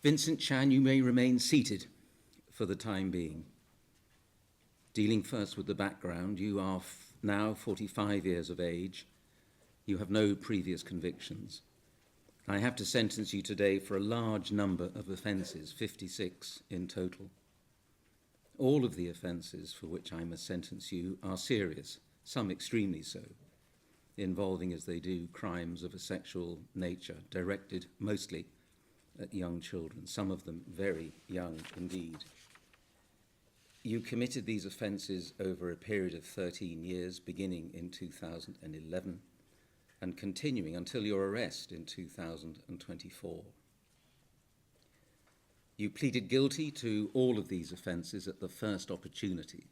Vincent Chan, you may remain seated for the time being. Dealing first with the background, you are now 45 years of age. You have no previous convictions. I have to sentence you today for a large number of offences, 56 in total. All of the offences for which I must sentence you are serious, some extremely so, involving, as they do, crimes of a sexual nature, directed mostly at young children, some of them very young indeed. You committed these offences over a period of 13 years, beginning in 2011 and continuing until your arrest in 2024. You pleaded guilty to all of these offences at the first opportunity,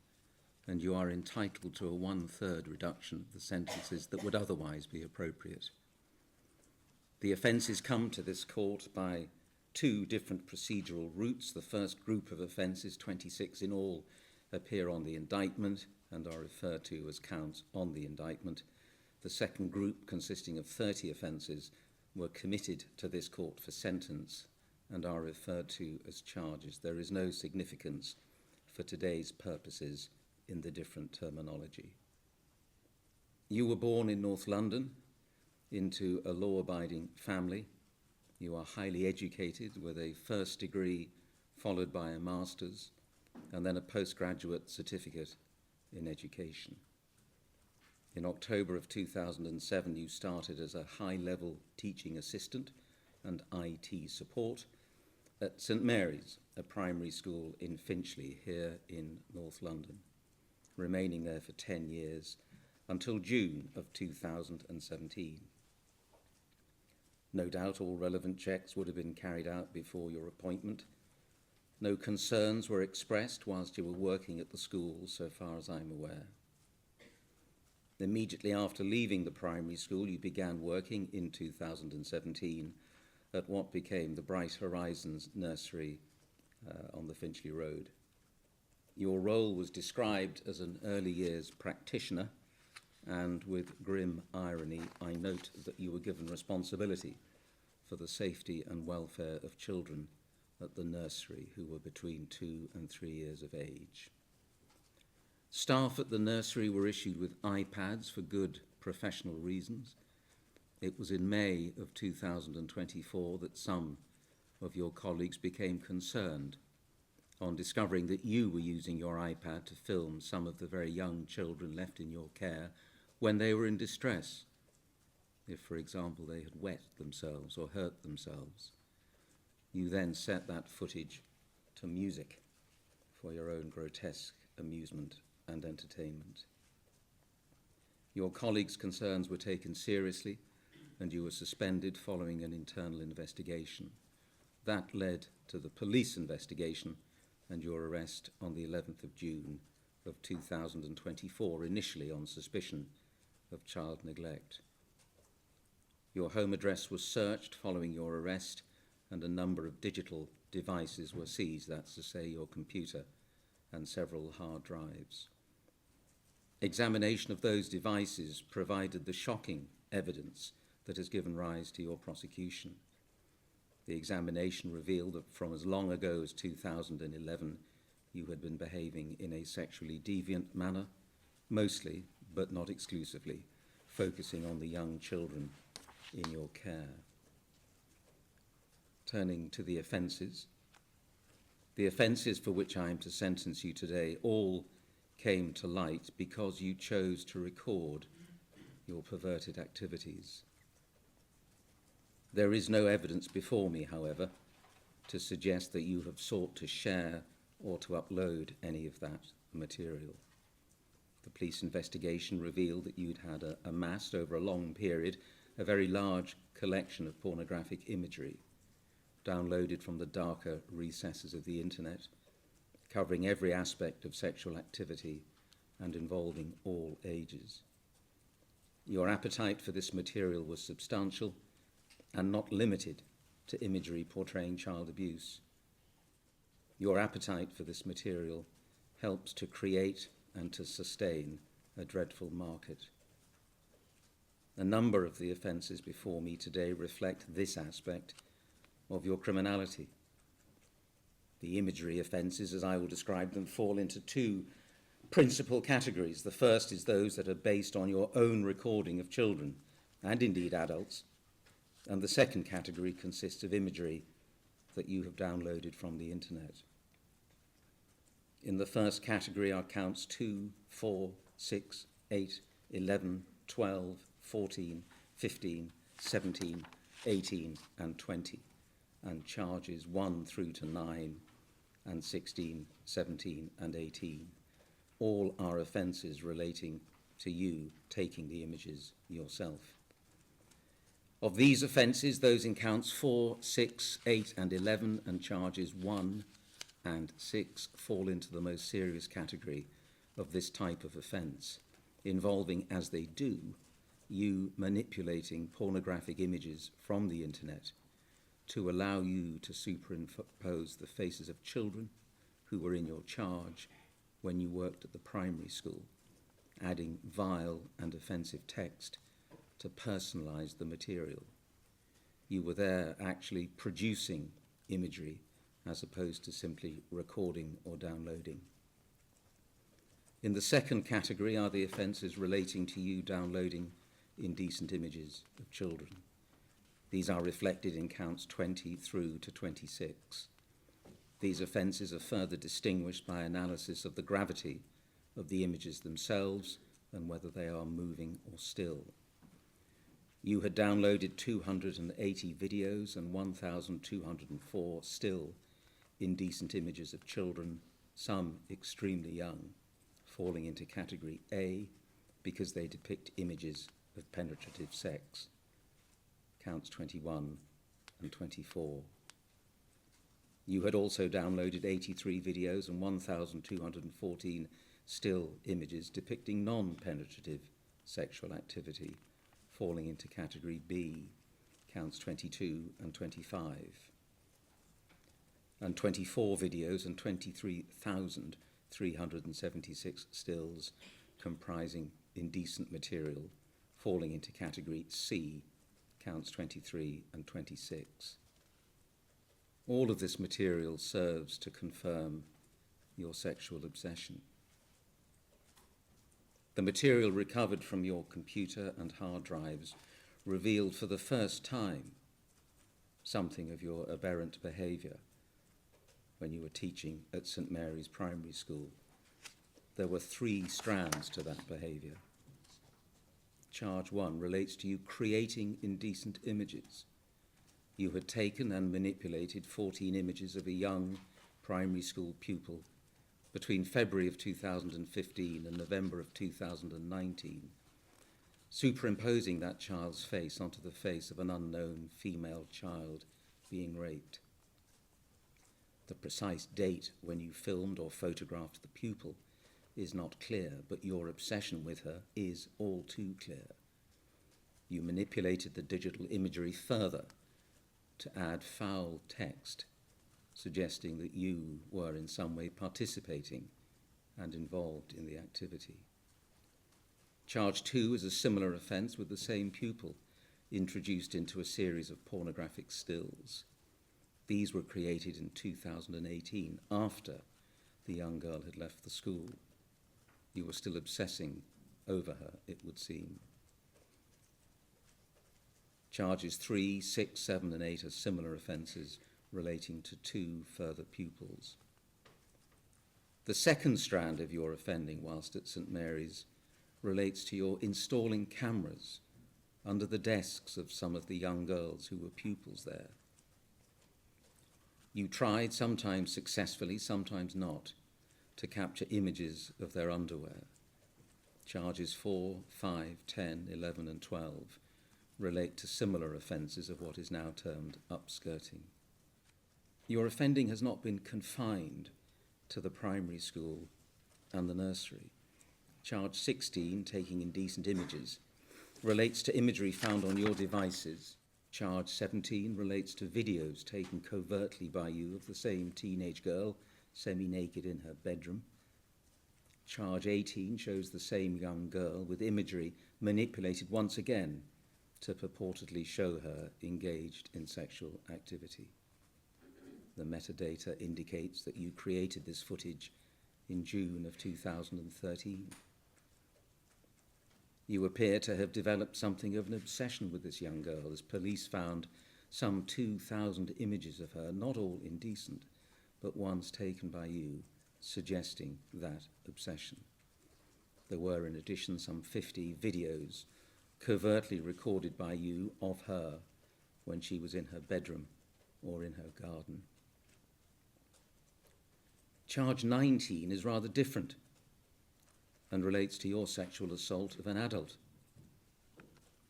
and you are entitled to a 1/3 reduction of the sentences that would otherwise be appropriate. The offences come to this court by two different procedural routes. The first group of offences, 26 in all, appear on the indictment and are referred to as counts on the indictment. The second group, consisting of 30 offences, were committed to this court for sentence and are referred to as charges. There is no significance for today's purposes in the different terminology. You were born in North London into a law-abiding family. You are highly educated with a first degree followed by a master's and then a postgraduate certificate in education. In October of 2007, you started as a high-level teaching assistant and IT support at St Mary's, a primary school in Finchley, here in North London, remaining there for 10 years until June of 2017. No doubt all relevant checks would have been carried out before your appointment. No concerns were expressed whilst you were working at the school, so far as I'm aware. Immediately after leaving the primary school, you began working in 2017 at what became the Bright Horizons Nursery on the Finchley Road. Your role was described as an early years practitioner, and with grim irony, I note that you were given responsibility for the safety and welfare of children at the nursery who were between 2 and 3 years of age. Staff at the nursery were issued with iPads for good professional reasons. It was in May of 2024 that some of your colleagues became concerned on discovering that you were using your iPad to film some of the very young children left in your care when they were in distress, if, for example, they had wet themselves or hurt themselves. You then set that footage to music for your own grotesque amusement and entertainment. Your colleagues' concerns were taken seriously, and you were suspended following an internal investigation. That led to the police investigation and your arrest on the 11th of June of 2024, initially on suspicion of child neglect. Your home address was searched following your arrest, and a number of digital devices were seized, that's to say your computer and several hard drives. Examination of those devices provided the shocking evidence that has given rise to your prosecution. The examination revealed that from as long ago as 2011, you had been behaving in a sexually deviant manner, mostly, but not exclusively, focusing on the young children in your care. Turning to the offences. The offences for which I am to sentence you today all came to light because you chose to record your perverted activities. There is no evidence before me, however, to suggest that you have sought to share or to upload any of that material. The police investigation revealed that you'd had amassed over a long period a very large collection of pornographic imagery, downloaded from the darker recesses of the internet, covering every aspect of sexual activity and involving all ages. Your appetite for this material was substantial and not limited to imagery portraying child abuse. Your appetite for this material helps to create and to sustain a dreadful market. A number of the offences before me today reflect this aspect of your criminality, The imagery offences, as I will describe them, fall into two principal categories. The first is those that are based on your own recording of children, and indeed adults. And the second category consists of imagery that you have downloaded from the internet. In the first category are counts 2, 4, 6, 8, 11, 12, 14, 15, 17, 18 and 20, and charges 1 through to 9 and 16, 17 and 18. All are offences relating to you taking the images yourself. Of these offences, those in counts 4, 6, 8 and 11 and charges 1 and 6 fall into the most serious category of this type of offence, involving, as they do, you manipulating pornographic images from the internet to allow you to superimpose the faces of children who were in your charge when you worked at the primary school, adding vile and offensive text to personalise the material. You were there actually producing imagery as opposed to simply recording or downloading. In the second category are the offences relating to you downloading indecent images of children. These are reflected in counts 20 through to 26. These offences are further distinguished by analysis of the gravity of the images themselves and whether they are moving or still. You had downloaded 280 videos and 1,204 still indecent images of children, some extremely young, falling into category A because they depict images of penetrative sex. Counts 21 and 24. You had also downloaded 83 videos and 1,214 still images depicting non-penetrative sexual activity, falling into category B, counts 22 and 25. And 24 videos and 23,376 stills comprising indecent material, falling into category C, counts 23 and 26. All of this material serves to confirm your sexual obsession. The material recovered from your computer and hard drives revealed for the first time something of your aberrant behaviour when you were teaching at St Mary's Primary School. There were 3 strands to that behaviour. Charge 1 relates to you creating indecent images. You had taken and manipulated 14 images of a young primary school pupil between February of 2015 and November of 2019, superimposing that child's face onto the face of an unknown female child being raped. The precise date when you filmed or photographed the pupil is not clear, but your obsession with her is all too clear. You manipulated the digital imagery further to add foul text, suggesting that you were in some way participating and involved in the activity. Charge 2 is a similar offence with the same pupil, introduced into a series of pornographic stills. These were created in 2018, after the young girl had left the school. You were still obsessing over her, it would seem. Charges 3, 6, 7 and 8 are similar offences relating to 2 further pupils. The second strand of your offending whilst at St Mary's relates to your installing cameras under the desks of some of the young girls who were pupils there. You tried, sometimes successfully, sometimes not, to capture images of their underwear. Charges 4, 5, 10, 11 and 12 relate to similar offences of what is now termed upskirting. Your offending has not been confined to the primary school and the nursery. Charge 16, taking indecent images, relates to imagery found on your devices. Charge 17 relates to videos taken covertly by you of the same teenage girl, semi-naked in her bedroom. Charge 18 shows the same young girl with imagery manipulated once again to purportedly show her engaged in sexual activity. The metadata indicates that you created this footage in June of 2013. You appear to have developed something of an obsession with this young girl, as police found some 2,000 images of her, not all indecent, but ones taken by you, suggesting that obsession. There were, in addition, some 50 videos covertly recorded by you of her when she was in her bedroom or in her garden. Charge 19 is rather different and relates to your sexual assault of an adult.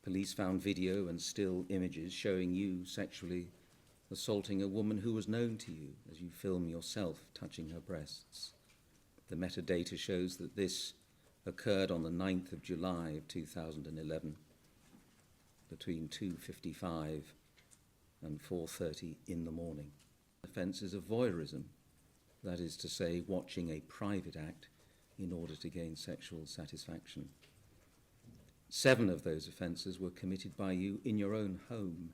Police found video and still images showing you sexually assaulting a woman who was known to you as you film yourself touching her breasts. The metadata shows that this occurred on the 9th of July of 2011 between 2:55 and 4:30 in the morning. Offences of voyeurism, that is to say, watching a private act in order to gain sexual satisfaction. 7 of those offences were committed by you in your own home.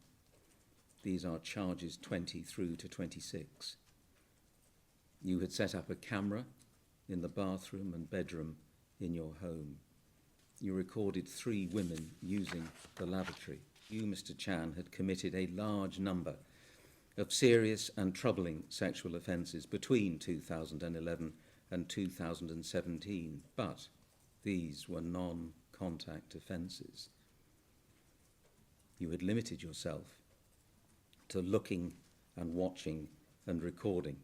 These are charges 20 through to 26. You had set up a camera in the bathroom and bedroom in your home. You recorded 3 women using the lavatory. You, Mr. Chan, had committed a large number of serious and troubling sexual offences between 2011 and 2017, but these were non-contact offences. You had limited yourself to looking and watching and recording,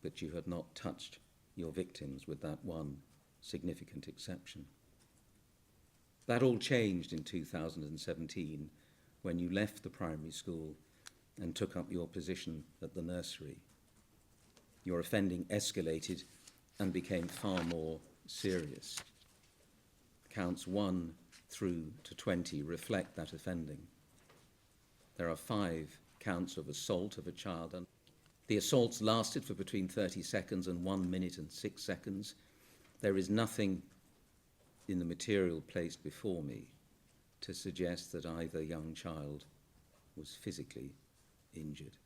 but you had not touched your victims, with that one significant exception. That all changed in 2017 when you left the primary school and took up your position at the nursery. Your offending escalated and became far more serious. Counts 1 through to 20 reflect that offending. There are 5 counts of assault of a child, and the assaults lasted for between 30 seconds and 1 minute and 6 seconds. There is nothing in the material placed before me to suggest that either young child was physically injured.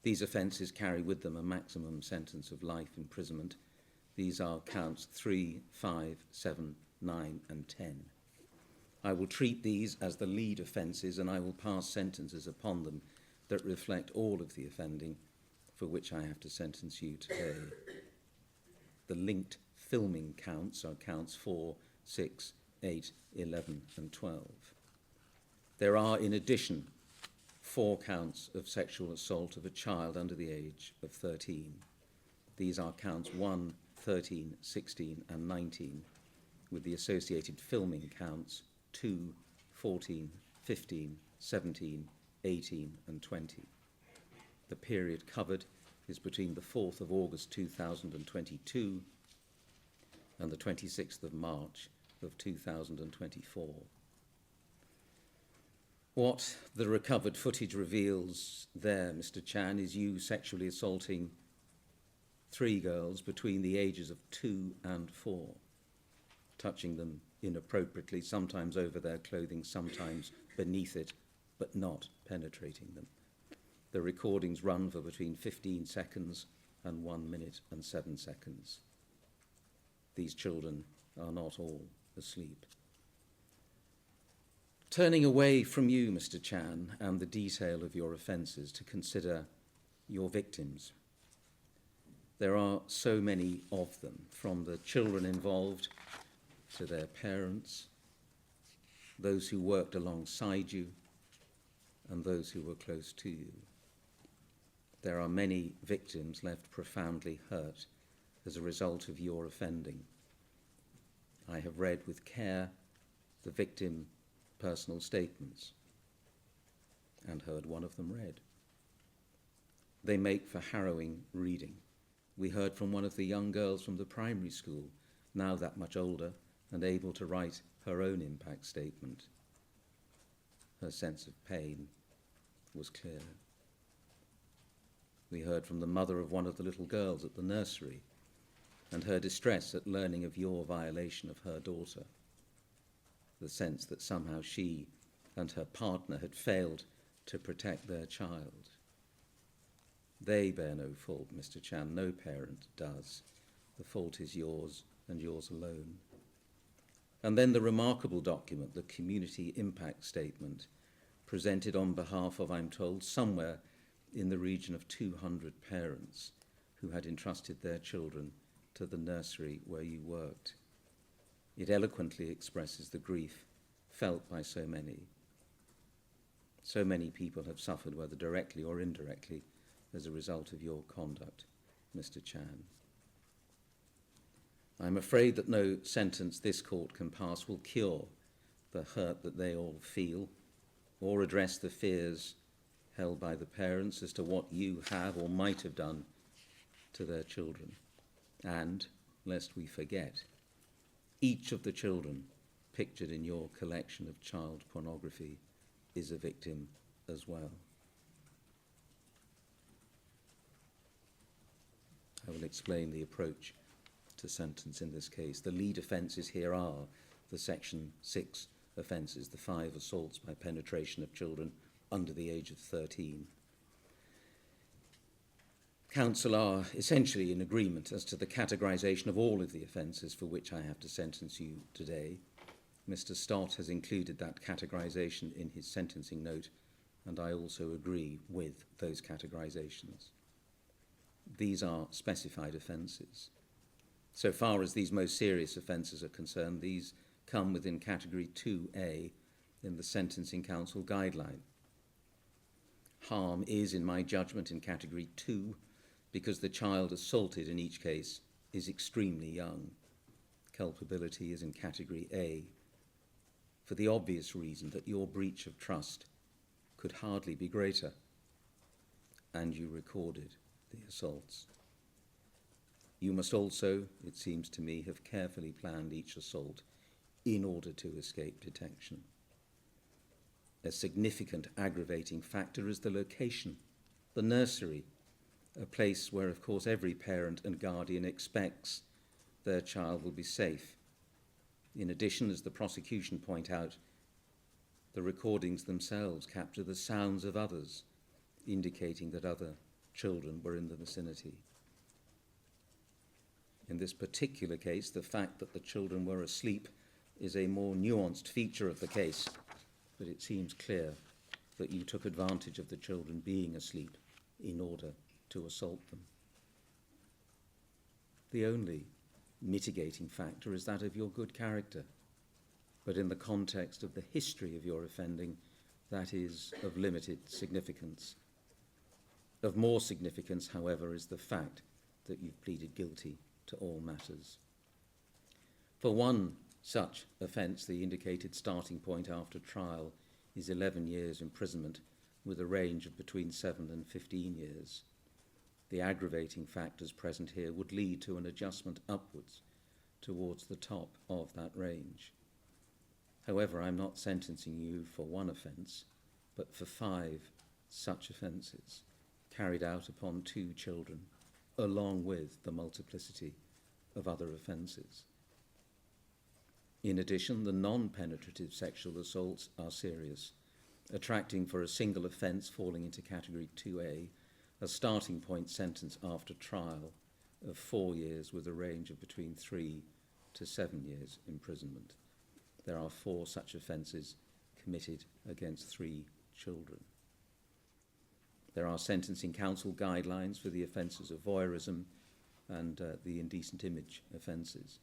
These offences carry with them a maximum sentence of life imprisonment. These are counts 3, 5, 7, 9 and 10. I will treat these as the lead offences, and I will pass sentences upon them that reflect all of the offending for which I have to sentence you today. The linked filming counts are counts 4, 6, 8, 11 and 12. There are, in addition, 4 counts of sexual assault of a child under the age of 13. These are counts 1, 13, 16 and 19, with the associated filming counts 2, 14, 15, 17, 18 and 20. The period covered is between the 4th of August 2022 and the 26th of March of 2024. What the recovered footage reveals there, Mr. Chan, is you sexually assaulting 3 girls between the ages of 2 and 4, touching them inappropriately, sometimes over their clothing, sometimes beneath it, but not penetrating them. The recordings run for between 15 seconds and 1 minute and 7 seconds. These children are not all asleep. Turning away from you, Mr. Chan, and the detail of your offences to consider your victims. There are so many of them, from the children involved to their parents, those who worked alongside you, and those who were close to you. There are many victims left profoundly hurt as a result of your offending. I have read with care the victim personal statements and heard one of them read. They make for harrowing reading. We heard from one of the young girls from the primary school, now that much older and able to write her own impact statement. Her sense of pain was clear. We heard from the mother of one of the little girls at the nursery and her distress at learning of your violation of her daughter. The sense that somehow she and her partner had failed to protect their child. They bear no fault, Mr. Chan. No parent does. The fault is yours and yours alone. And then the remarkable document, the Community Impact Statement, presented on behalf of, I'm told, somewhere in the region of 200 parents who had entrusted their children to the nursery where you worked. It eloquently expresses the grief felt by so many. So many people have suffered, whether directly or indirectly, as a result of your conduct, Mr. Chan. I'm afraid that no sentence this court can pass will cure the hurt that they all feel or address the fears held by the parents as to what you have or might have done to their children. And, lest we forget, each of the children pictured in your collection of child pornography is a victim as well. I will explain the approach to sentence in this case. The lead offences here are the Section 6 offences, the 5 assaults by penetration of children under the age of 13. Counsel are essentially in agreement as to the categorisation of all of the offences for which I have to sentence you today. Mr. Stott has included that categorisation in his sentencing note, and I also agree with those categorisations. These are specified offences. So far as these most serious offences are concerned, these come within Category 2A in the Sentencing Council guideline. Harm is, in my judgment, in Category 2 because the child assaulted in each case is extremely young. Culpability is in Category A for the obvious reason that your breach of trust could hardly be greater, and you recorded the assaults. You must also, it seems to me, have carefully planned each assault in order to escape detection. A significant aggravating factor is the location, the nursery, a place where, of course, every parent and guardian expects their child will be safe. In addition, as the prosecution point out, the recordings themselves capture the sounds of others, indicating that other children were in the vicinity. In this particular case, the fact that the children were asleep is a more nuanced feature of the case, but it seems clear that you took advantage of the children being asleep in order to assault them. The only mitigating factor is that of your good character, but in the context of the history of your offending, that is of limited significance. Of more significance, however, is the fact that you've pleaded guilty to all matters. For one such offence, the indicated starting point after trial is 11 years imprisonment with a range of between 7 and 15 years. The aggravating factors present here would lead to an adjustment upwards towards the top of that range. However, I'm not sentencing you for one offence, but for 5 such offences carried out upon 2 children, along with the multiplicity of other offences. In addition, the non-penetrative sexual assaults are serious, attracting for a single offence falling into Category 2A a starting point sentence after trial of 4 years with a range of between 3 to 7 years imprisonment. There are 4 such offences committed against 3 children. There are sentencing council guidelines for the offences of voyeurism and the indecent image offences.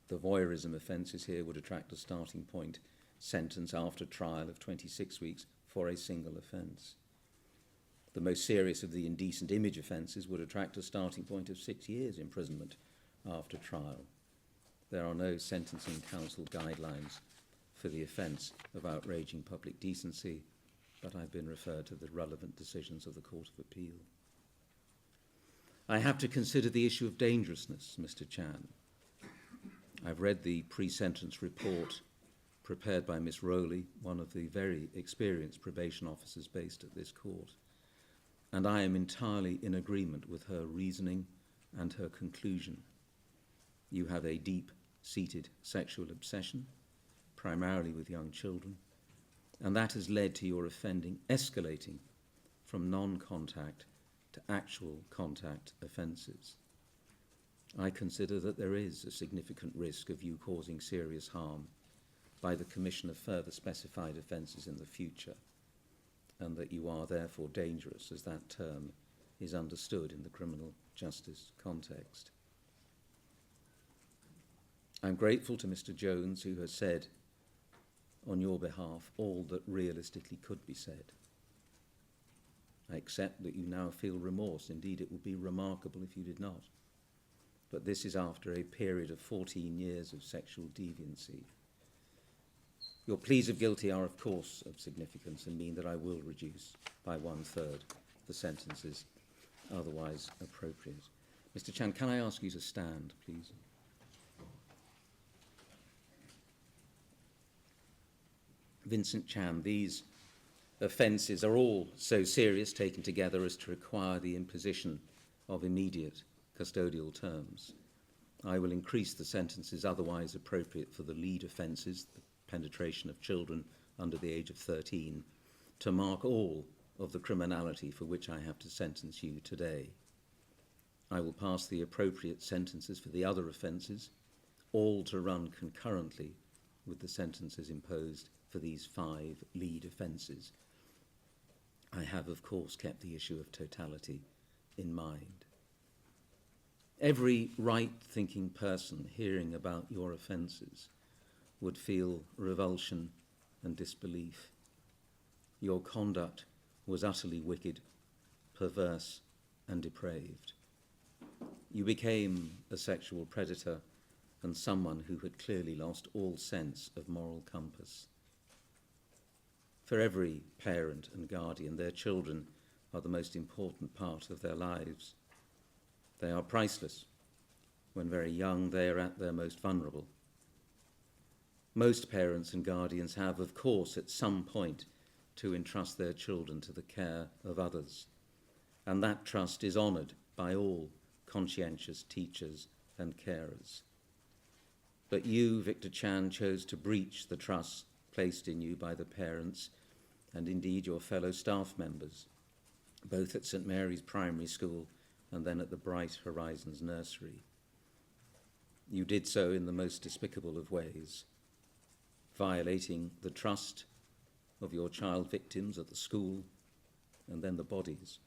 The voyeurism offences here would attract a starting point sentence after trial of 26 weeks for a single offence. The most serious of the indecent image offences would attract a starting point of 6 years imprisonment after trial. There are no sentencing council guidelines for the offence of outraging public decency, but I've been referred to the relevant decisions of the Court of Appeal. I have to consider the issue of dangerousness, Mr. Chan. I've read the pre-sentence report prepared by Miss Rowley, one of the very experienced probation officers based at this court, and I am entirely in agreement with her reasoning and her conclusion. You have a deep-seated sexual obsession, primarily with young children, and that has led to your offending escalating from non-contact to actual contact offences. I consider that there is a significant risk of you causing serious harm by the commission of further specified offences in the future, and that you are therefore dangerous as that term is understood in the criminal justice context. I'm grateful to Mr. Jones, who has said on your behalf all that realistically could be said. I accept that you now feel remorse. Indeed, it would be remarkable if you did not. But this is after a period of 14 years of sexual deviancy. Your pleas of guilty are, of course, of significance and mean that I will reduce by 1/3 the sentences otherwise appropriate. Mr. Chan, can I ask you to stand, please? Vincent Chan, these offences are all so serious taken together as to require the imposition of immediate custodial terms. I will increase the sentences otherwise appropriate for the lead offences, the penetration of children under the age of 13, to mark all of the criminality for which I have to sentence you today. I will pass the appropriate sentences for the other offences, all to run concurrently with the sentences imposed for these 5 lead offences. I have, of course, kept the issue of totality in mind. Every right-thinking person hearing about your offences would feel revulsion and disbelief. Your conduct was utterly wicked, perverse, and depraved. You became a sexual predator and someone who had clearly lost all sense of moral compass. For every parent and guardian, their children are the most important part of their lives. They are priceless. When very young, they are at their most vulnerable. Most parents and guardians have, of course, at some point to entrust their children to the care of others, and that trust is honoured by all conscientious teachers and carers. But you, Victor Chan, chose to breach the trust placed in you by the parents and indeed your fellow staff members, both at St Mary's Primary School and then at the Bright Horizons Nursery. You did so in the most despicable of ways, violating the trust of your child victims at the school and then the bodies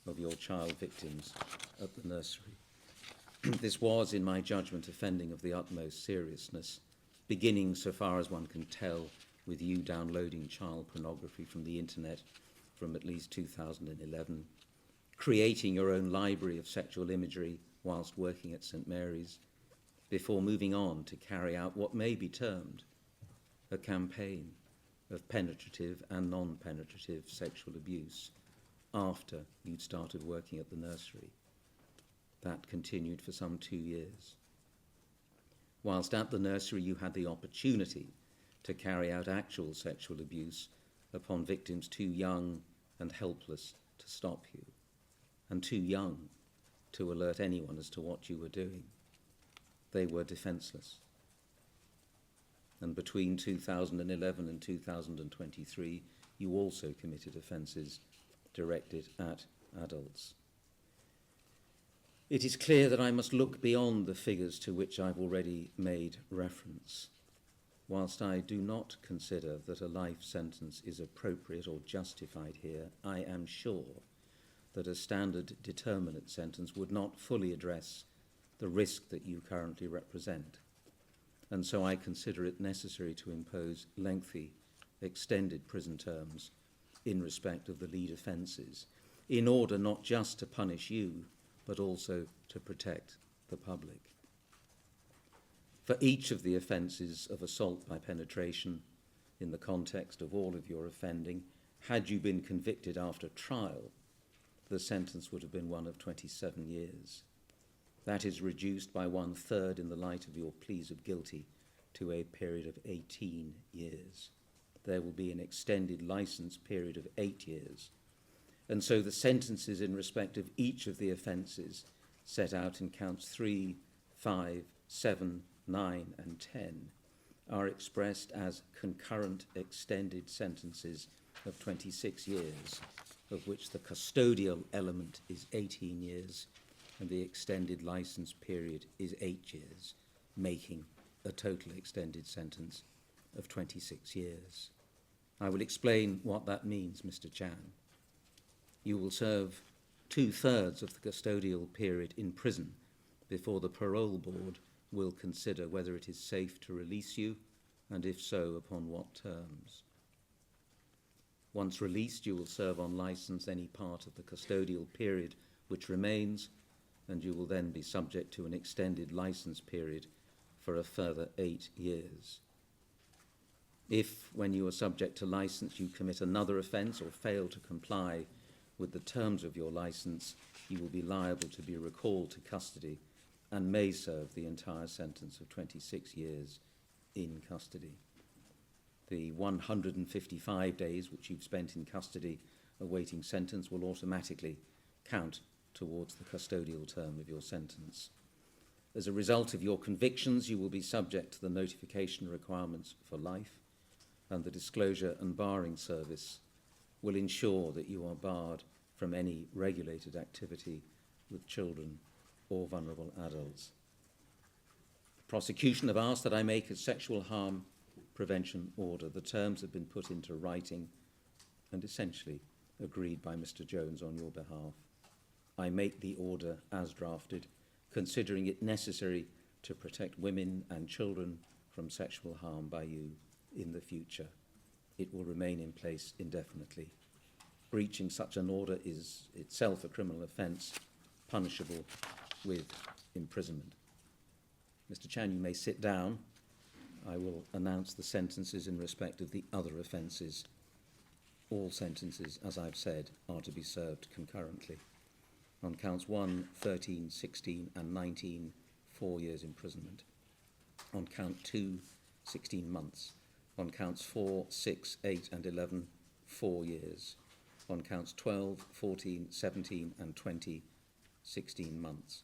of your child victims at the nursery. This was, in my judgment, offending of the utmost seriousness, beginning, so far as one can tell, with you downloading child pornography from the internet from at least 2011, creating your own library of sexual imagery whilst working at St Mary's, before moving on to carry out what may be termed a campaign of penetrative and non-penetrative sexual abuse after you'd started working at the nursery. That continued for some 2 years. Whilst at the nursery, you had the opportunity to carry out actual sexual abuse upon victims too young and helpless to stop you, and too young to alert anyone as to what you were doing. They were defenceless. And between 2011 and 2023, you also committed offences directed at adults. It is clear that I must look beyond the figures to which I've already made reference. Whilst I do not consider that a life sentence is appropriate or justified here, I am sure that a standard determinate sentence would not fully address the risk that you currently represent. And so I consider it necessary to impose lengthy, extended prison terms in respect of the lead offences, in order not just to punish you, but also to protect the public. For each of the offences of assault by penetration, in the context of all of your offending, had you been convicted after trial, the sentence would have been one of 27 years. That is reduced by 1/3 in the light of your pleas of guilty to a period of 18 years. There will be an extended licence period of 8 years. And so the sentences in respect of each of the offences set out in counts 3, 5, 7, 9 and 10 are expressed as concurrent extended sentences of 26 years of which the custodial element is 18 years and the extended licence period is 8 years, making a total extended sentence of 26 years. I will explain what that means, Mr. Chan. You will serve 2/3 of the custodial period in prison before the parole board will consider whether it is safe to release you, and if so, upon what terms. Once released, you will serve on licence any part of the custodial period which remains, and you will then be subject to an extended licence period for a further 8 years. If, when you are subject to licence, you commit another offence or fail to comply with the terms of your licence, you will be liable to be recalled to custody and may serve the entire sentence of 26 years in custody. The 155 days which you've spent in custody awaiting sentence will automatically count towards the custodial term of your sentence. As a result of your convictions, you will be subject to the notification requirements for life, and the disclosure and barring service will ensure that you are barred from any regulated activity with children or vulnerable adults. The prosecution have asked that I make a sexual harm prevention order. The terms have been put into writing and essentially agreed by Mr. Jones on your behalf. I make the order as drafted, considering it necessary to protect women and children from sexual harm by you in the future. It will remain in place indefinitely. Breaching such an order is itself a criminal offence, punishable with imprisonment. Mr. Chan, you may sit down. I will announce the sentences in respect of the other offences. All sentences, as I've said, are to be served concurrently. On counts 1, 13, 16 and 19, 4 years imprisonment. On count 2, 16 months. On counts 4, 6, 8 and 11, 4 years. On counts 12, 14, 17 and 20, 16 months.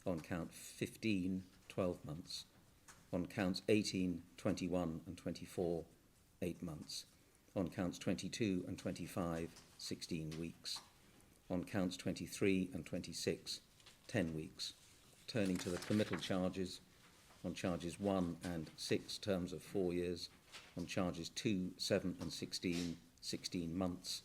On count 15, 12 months. On counts 18, 21 and 24, 8 months. On counts 22 and 25, 16 weeks. On counts 23 and 26, 10 weeks. Turning to the committal charges, on charges 1 and 6, terms of 4 years. On charges 2, 7 and 16, 16 months.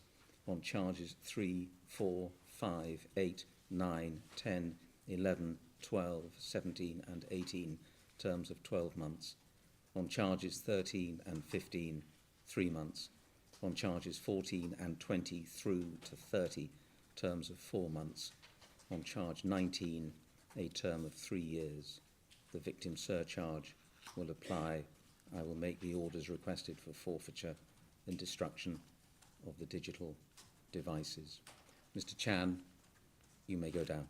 On charges 3, 4, 5, 8, 9, 10, 11, 12, 17 and 18, terms of 12 months. On charges 13 and 15, 3 months. On charges 14 and 20 through to 30, terms of 4 months. On charge 19, a term of 3 years. The victim surcharge will apply. I will make the orders requested for forfeiture and destruction of the digital devices. Mr. Chan, you may go down.